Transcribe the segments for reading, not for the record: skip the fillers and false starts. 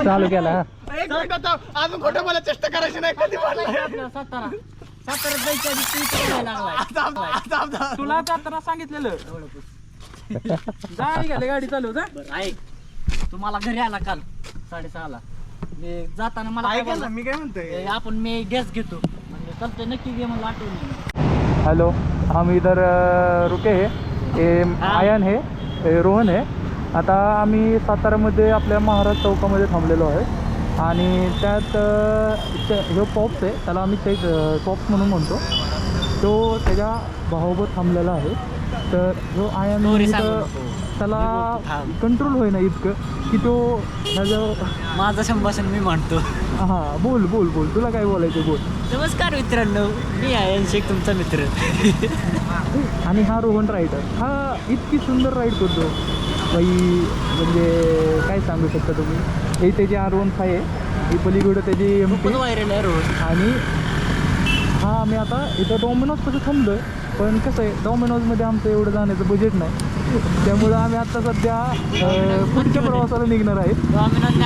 चालू केला हा. एक मिनिट आता, अजून खोटं मला चेष्टा करायची नाही. कधी म्हणलं? सातारा जायच्या आधी तू इकडे यायला लागलाय. तुला जाताना सांगितलेलं जा निघाले गाडी चालू जा. बरं ऐक, तुम्हाला घरी आला काल 6:30ला. मी जाताना मला काय ऐका ना, बोलला? मी काय म्हणतोय, आपण मी गॅस घेतो म्हणजे चालतंय नक्की घे मला आठवण. हेलो, हम इधर रुके है. ये आयन है, ये रोहन है. आता आम्ही सातारामध्ये आपल्या महाराज चौकामध्ये थांबलेलो आहे आणि त्यात जो पॉप्स आहे त्याला आम्ही पॉप्स म्हणून म्हणतो. तो त्याच्या भावाबरोबर थांबलेला आहे. तर जो आयन त्याला कंट्रोल होईना इतकं की तो ह्याचं माझं संभाषण मी म्हणतो. हां, बोल बोल बोल, तुला काय बोलायचं बोल. नमस्कार मित्रांनो, मी आहे शेख तुमचा मित्र. आणि हा रोहन रायडर, हा इतकी सुंदर राईड करतो बाई, म्हणजे काय सांगू शकता तुम्ही. हे त्याची R15 आहे, ही पलीकडं त्याची MP व्हायरल आहे रोज. आणि हा आम्ही आता इथं डॉमिनोज कसं थांबलो आहे. पण कसं आहे, डॉमिनोजमध्ये आमचं एवढं जाण्याचं बजेट नाही, त्यामुळं आम्ही आत्ता सध्या पुढच्या प्रवासाला निघणार आहे.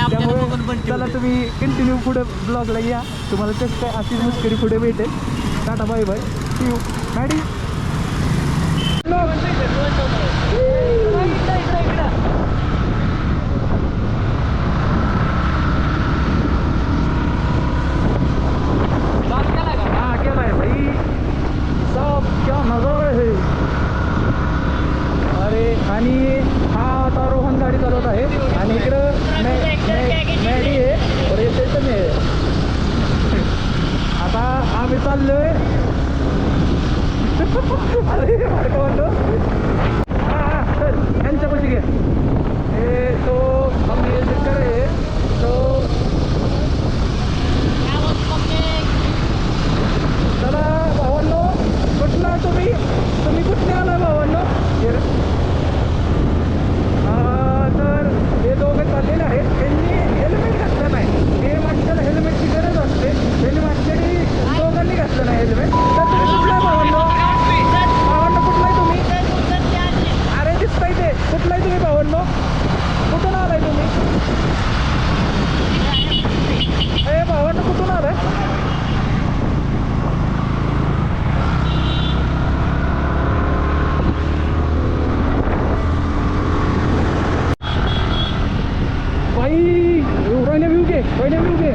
त्यामुळे चला तुम्ही कंटिन्यू पुढे ब्लॉगला या, तुम्हाला तेच काय अशीच मस्करी पुढे भेटेल. Tata bye bye, see you Maddy. आणि हा आता रोहन गाडी चालवत आहे आणि इकडं मॅडी आहे और स्टेशन आहे. आता आम्ही चाललोय यांच्यापाशी घे. हे तो आम्ही आहे तो. चला भावांनो, कुठला तुम्ही कुठले आला भावांनो. तर हे दोघं चाललेले आहेत, त्यांनी हेल्मेट घातलं नाही. हे मागच्याला हेल्मेटची गरज असते, त्यांनी मागच्यानी दोघांनी घातलं नाही हेल्मेट. तर तुम्ही कुठला आहे भावांनो? कुठला आहे तुम्ही? अरे दिसताय ते, कुठला आहे तुम्ही भावांनो? कुठून आलाय तुम्ही? हे भावांनो कुठून आलाय? पहिल्या व्यू घे.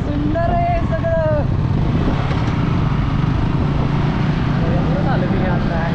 सुंदर आहे सगळं. झालं मी आता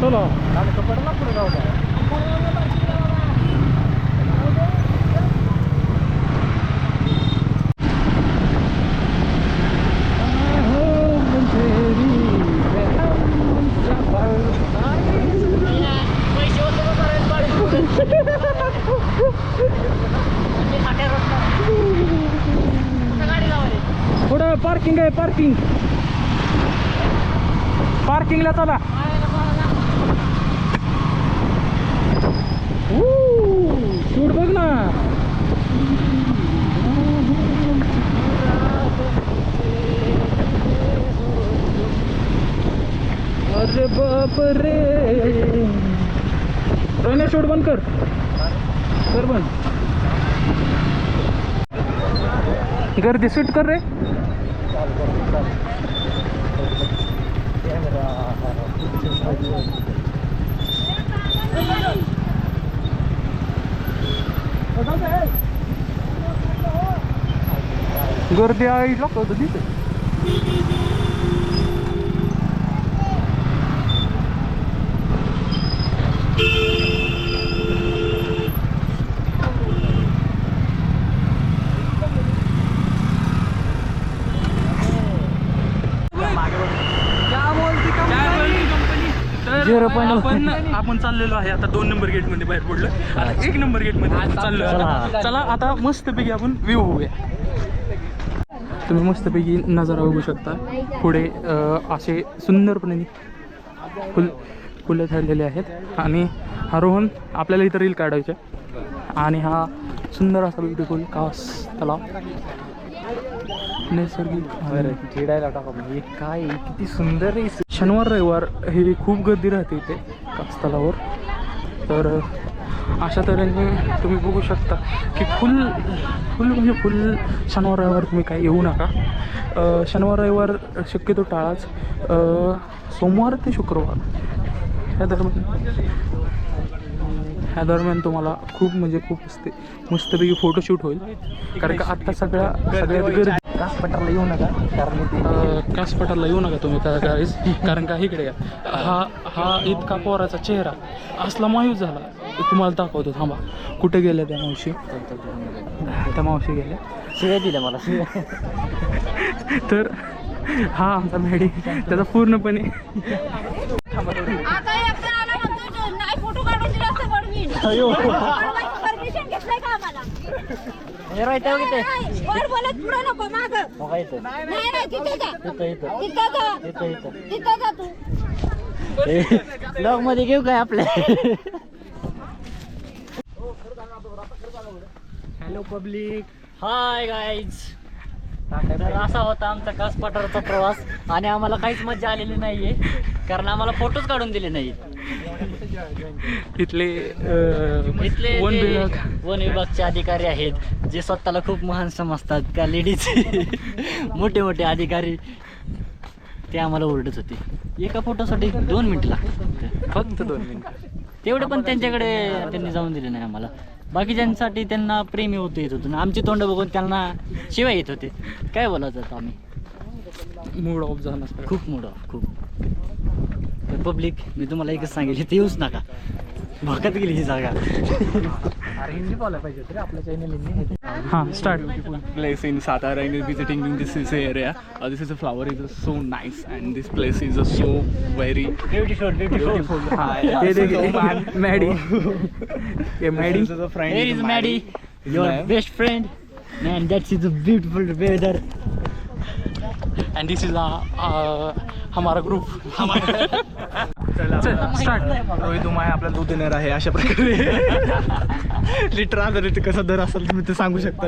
चलो आणि कपड्याला पुढे जाऊ द्या. पुढं पार्किंग आहे, पार्किंगला चला. शूट बघ ना. अरे बाप रे, रोहन शूट बंद कर बंद. गर्दी शूट कर रे. गर्दी आहे लागतो तिथे. आपण चाललेलो आहे आता 2 नंबर गेट मध्ये बाहेर पडलो. आता 1 नंबर गेट मध्ये आपण चाललो आहे. चला आता मस्तपैकी आपण व्ह्यू होऊया. तुम्ही मस्तपैकी नजारा बघू शकता. पुढे असे सुंदरपणे फुलं ठरलेले आहेत आणि हा रोहन आपल्याला इथं रील काढायचे आणि हा सुंदर असा ब्युटिफुल कास तलाव नैसर्गिक चिडायला टाका म्हणजे काय किती सुंदर आहे. शनिवार रविवार हे खूप गर्दी राहते इथे कास तलावावर. तर अशा तऱ्हेने तुम्ही बघू शकता की फुल म्हणजे फुल शनिवार रविवार तुम्ही काय येऊ नका. शनिवार रविवार शक्यतो टाळाच. सोमवार ते शुक्रवार ह्या दरम्यान तुम्हाला खूप म्हणजे खूप मस्तपैकी फोटोशूट होईल. कारण का आत्ता सगळ्यात गर्दी. कासपठारला येऊ नका कारण कासपठारला येऊ नका तुम्ही कारण का इकडे हा इतका पोराचा चेहरा असला मायूस झाला. तुम्हाला दाखवतो थांबा. कुठे गेल्या त्या मावशी? त्या मावशी गेल्या. शिव्या दिल्या मला शिव्या. तर हा आमचा मेडी त्याचा पूर्णपणे आता एकटा आला म्हणतो नाही फोटो काढून दिला असतं बनवीन. परमिशन घेतलंय का आम्हाला? वर बोलत पुढे नको माग. नाही तिथे जा. तिथे जा तू. ब्लॉग मध्ये घेऊ काय आपल्या. Hello public. Hi guys. तर असा होता आमचा कासपठारचा प्रवास आणि आम्हाला काहीच मजा आलेली नाहीये कारण आम्हाला फोटोच काढून दिले नाहीत. इथले वन विभागचे अधिकारी आहेत जे स्वतःला खूप महान समजतात. का लेडीज मोठे मोठे अधिकारी ते आम्हाला ओरडत होते. एका फोटोसाठी 2 मिनिटं लागतात. फक्त 2 मिनिटं. तेवढे पण त्यांच्याकडे त्यांनी जाऊन दिले नाही आम्हाला. बाकीच्यांसाठी त्यांना प्रेमी होतं येत होतं. आमची तोंड बघून त्यांना शिवाय येत होते. काय बोलायचं आम्ही. मूड ऑफ झाला सगळं. खूप मूड ऑफ खूप. तर पब्लिक मी तुम्हाला एकच सांगेल इथे येऊच नका. भोकात गेली ही जागा. अरे हिंदी बोलायला पाहिजे तरी आपल्या चॅनल. हां start. Place in Satara and visiting in this area. This is a flower is so nice and this place is so very beautiful. ये देखिए मैडी. ये Maddie. This is a friend. Here is Maddie, His your name? best friend. Man, that is a beautiful weather. End this is हमारा group. Start. Rohit उमाय आपला दूध देणार आहे अशा प्रकारे. लिटर आधारित कसा दर असेल तुम्ही ते सांगू शकता.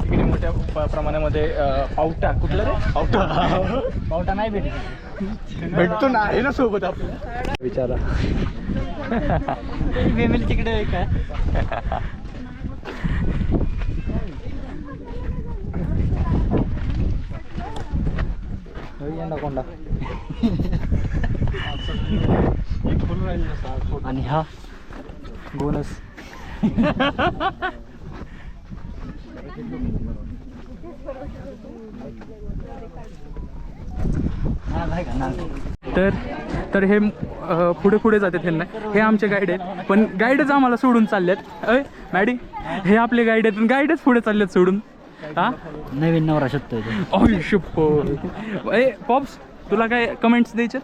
इकडे मोठ्या प्रमाणामध्ये पावटा. कुठला रे? पावटा नाही भेटत. भेटतो ना आहे ना सोबत आपल्या. विचारा. फॅमिली तिकडे आहे का? कोंडा. आणि हा बोनस. तर हे पुढे जाते त्यांना. हे आमचे गाईड आहेत पण गाईडच आम्हाला सोडून चाललेत. अय मॅडी हे आपले गाईड आहेत पण गाईडच पुढे चाललेत सोडून. हा नवीन नवरा शोधतोय. ए पॉप्स तुला काय कमेंट्स द्यायचे?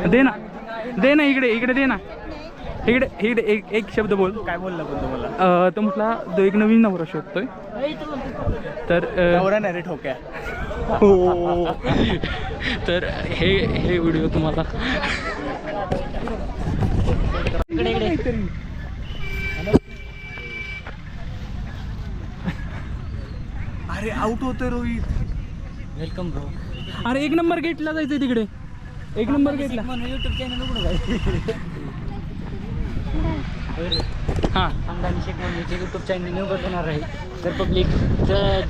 दे ना इकडे दे ना. इकडे एक शब्द बोल. काय बोलला पण तुम्हाला? तो म्हटला तो एक नवीन नवरा शोधतोय. तर नवरा नाही रे ठोक्या. तर हे व्हिडिओ तुम्हाला इकडे अरे आउट होतोय रोहित. Welcome bro. अरे 1 नंबर गेटला जायचंय तिकडे. 1 नंबर गेटला. युट्यूब चॅनल उघडू काय? हां खानदानी शेख म्हणून यूट्यूब चॅनल उघडणार आहे. तर पब्लिक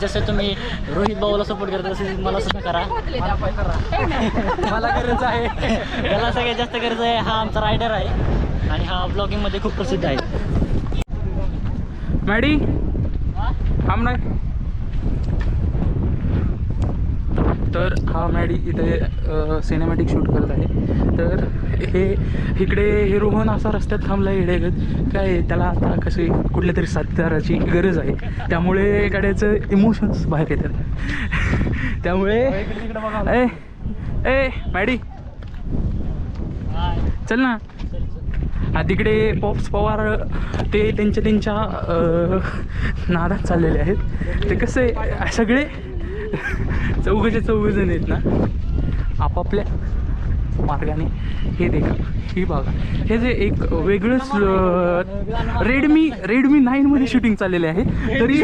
जसं तुम्ही रोहित भाऊला सपोर्ट करता तसं मला सुद्धा करा. मला गरज आहे. त्याला सगळ्यात जास्त गरज आहे. हा आमचा रायडर आहे आणि हा ब्लॉगिंगमध्ये खूप प्रसिद्ध आहे. मॅडी थांब नाही. तर हा मॅडी इथे सिनेमॅटिक शूट करत आहे. तर इकडे रोहन असा रस्त्यात थांबला येडेगत. काय त्याला आता कसे कुठल्या तरी साथीदाराची गरज आहे त्यामुळे गाड्याचं इमोशन्स बाहेर येतात. त्यामुळे ए ए मॅडी चल ना. तिकडे पॉप्स पवार ते त्यांच्या नादात चाललेले आहेत. ते कसे सगळे चौघजण आहेत ना आपापल्या मार्गाने. हे देखा, ही बघा, हे जे एक वेगळंच रेडमी 9 मध्ये शूटिंग चाललेले आहे. तरी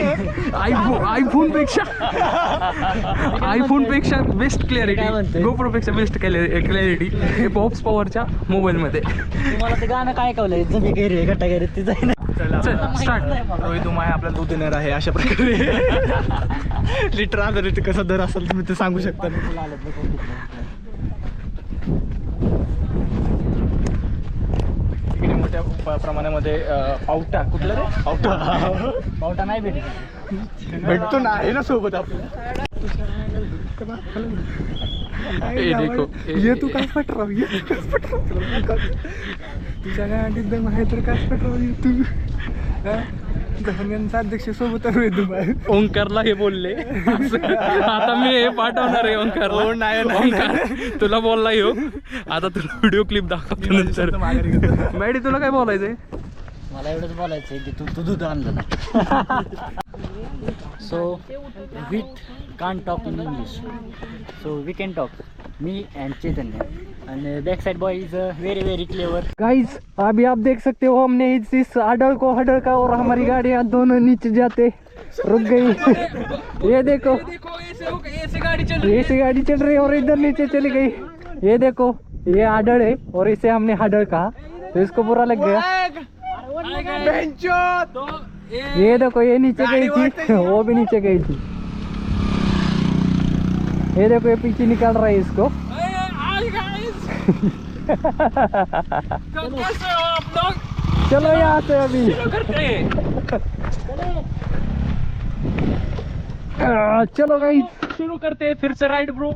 आयफोनपेक्षा बेस्ट क्लॅरिटी, गोप्रोपेक्षा बेस्ट क्लॅरिटी हे पॉप्स पॉवरच्या मोबाईलमध्ये. तुम्हाला ते गाणं काय कळलंय, जमी गेरे गट्टा गेरे ते जाईना. स्टार्ट. रोहित उमाय आपला दूध देणार आहे अशा प्रकारे. लिटर आधारित ते कसा दर असेल तुम्ही ते सांगू शकता. इकडे मोठ्या प्रमाणामध्ये पावटा, कुठलं रे पावटा नाही भेटत. भेटतो ना, आहे ना सोबत आपल्याला. ये तू काय पटराव, ये तुझ्या गाडीत दम आहे तर काय पटराव तू. धर्म्यांचा अध्यक्ष सोबत रोहित ओंकारला हे बोलले. आता मी हे पाठवणार आहे ओंकारला. ओंकार तुला बोलला येऊ, आता तुला व्हिडिओ क्लिप दाखवतो नंतर. मॅडी तुला काय बोलायचंय? मला एवढंच बोलायचं आहे की तू दूध आणलं नाही. So we can't talk in English, so we can talk. मी and Chaitanya and backside boy is very very clever. Guys अभी आप देख सकते हो हमने इस आडल को हडल का और हमारी गाड़ियाँ दोनों नीचे जाते रुक गई. ये देखो ऐसे गाड़ी चल रही है और इधर नीचे चली गई. ये देखो ये आडल है और इसे हमने हडल कहा तो इसको बुरा लग गया. ये देखो ये नीचे गई थी, वो भी नीचे गई थी. ये देखो ये पीछे निकाल रहा है इसको. चलो यहाँ से अभी चलो गाइस शुरू करते हैं फिर से राइड ब्रो.